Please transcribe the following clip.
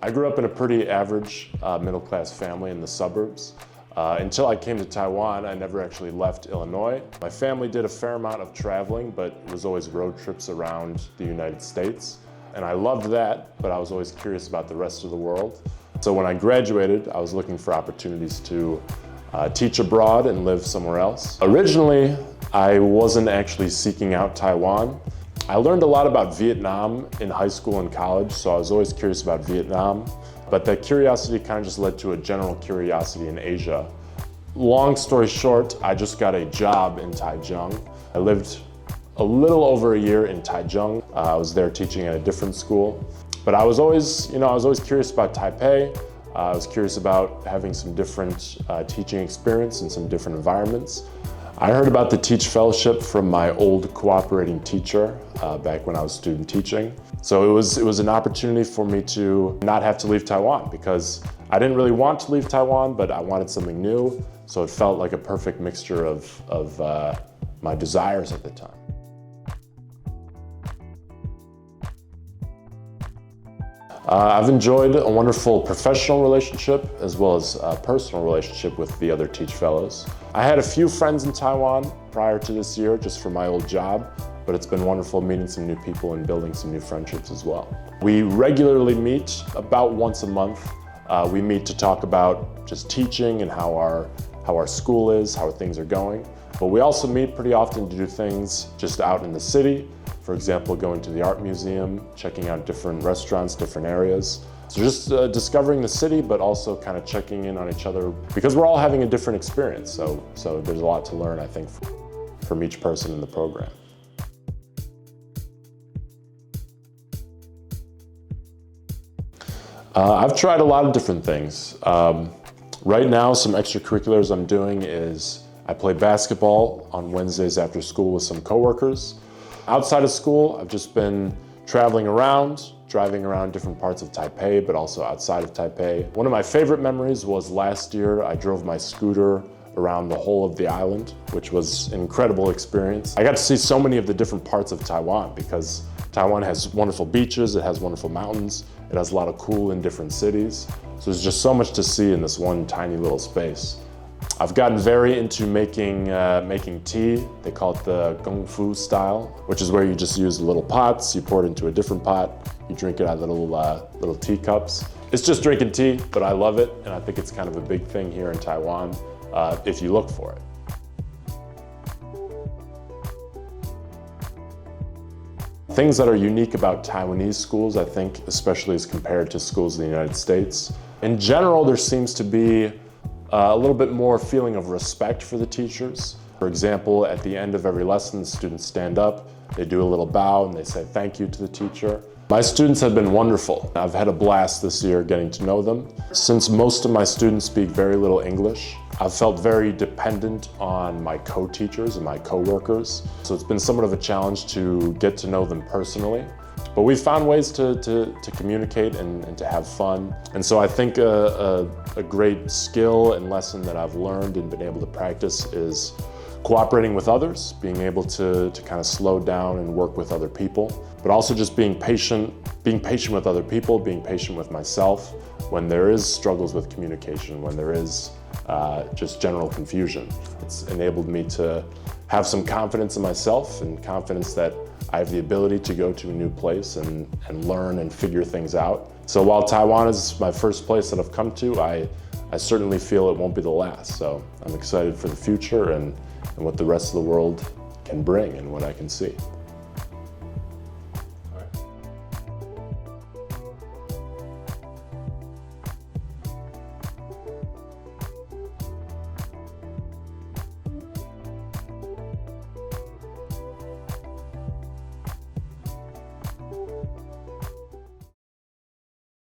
I grew up in a pretty average middle-class family in the suburbs. Until I came to Taiwan, I never actually left Illinois. My family did a fair amount of traveling, but it was always road trips around the United States. And I loved that, but I was always curious about the rest of the world. So when I graduated, I was looking for opportunities to teach abroad and live somewhere else. Originally, I wasn't actually seeking out Taiwan. I learned a lot about Vietnam in high school and college, so I was always curious about Vietnam. But that curiosity kind of just led to a general curiosity in Asia. Long story short, I just got a job in Taichung. I lived a little over a year in Taichung. I was there teaching at a different school. But I was always curious about Taipei. I was curious about having some different teaching experience in some different environments. I heard about the Teach Fellowship from my old cooperating teacher back when I was student teaching. So it was an opportunity for me to not have to leave Taiwan, because I didn't really want to leave Taiwan, but I wanted something new. So it felt like a perfect mixture of my desires at the time. I've enjoyed a wonderful professional relationship as well as a personal relationship with the other Teach Fellows. I had a few friends in Taiwan prior to this year just for my old job, but it's been wonderful meeting some new people and building some new friendships as well. We regularly meet about once a month. We meet to talk about just teaching and how our school is, how things are going. But we also meet pretty often to do things just out in the city. For example, going to the art museum, checking out different restaurants, different areas. So just discovering the city, but also kind of checking in on each other, because we're all having a different experience. So there's a lot to learn, I think, from each person in the program. I've tried a lot of different things. Right now, some extracurriculars I'm doing is I play basketball on Wednesdays after school with some coworkers. Outside of school, I've just been traveling around, driving around different parts of Taipei, but also outside of Taipei. One of my favorite memories was last year. I drove my scooter around the whole of the island, which was an incredible experience. I got to see so many of the different parts of Taiwan, because Taiwan has wonderful beaches, it has wonderful mountains, it has a lot of cool and different cities. So there's just so much to see in this one tiny little space. I've gotten very into making tea. They call it the Kung Fu style, which is where you just use little pots, you pour it into a different pot, you drink it out of little teacups. It's just drinking tea, but I love it, and I think it's kind of a big thing here in Taiwan if you look for it. Things that are unique about Taiwanese schools, I think, especially as compared to schools in the United States. In general, there seems to be a little bit more feeling of respect for the teachers. For example, at the end of every lesson, the students stand up, they do a little bow, and they say thank you to the teacher. My students have been wonderful. I've had a blast this year getting to know them. Since most of my students speak very little English, I've felt very dependent on my co-teachers and my co-workers. So it's been somewhat of a challenge to get to know them personally. But we've found ways to communicate and to have fun. And so I think a great skill and lesson that I've learned and been able to practice is cooperating with others, being able to kind of slow down and work with other people, but also just being patient with other people, being patient with myself when there is struggles with communication, when there is just general confusion. It's enabled me to have some confidence in myself and confidence that I have the ability to go to a new place and learn and figure things out. So while Taiwan is my first place that I've come to, I certainly feel it won't be the last. So I'm excited for the future and what the rest of the world can bring and what I can see.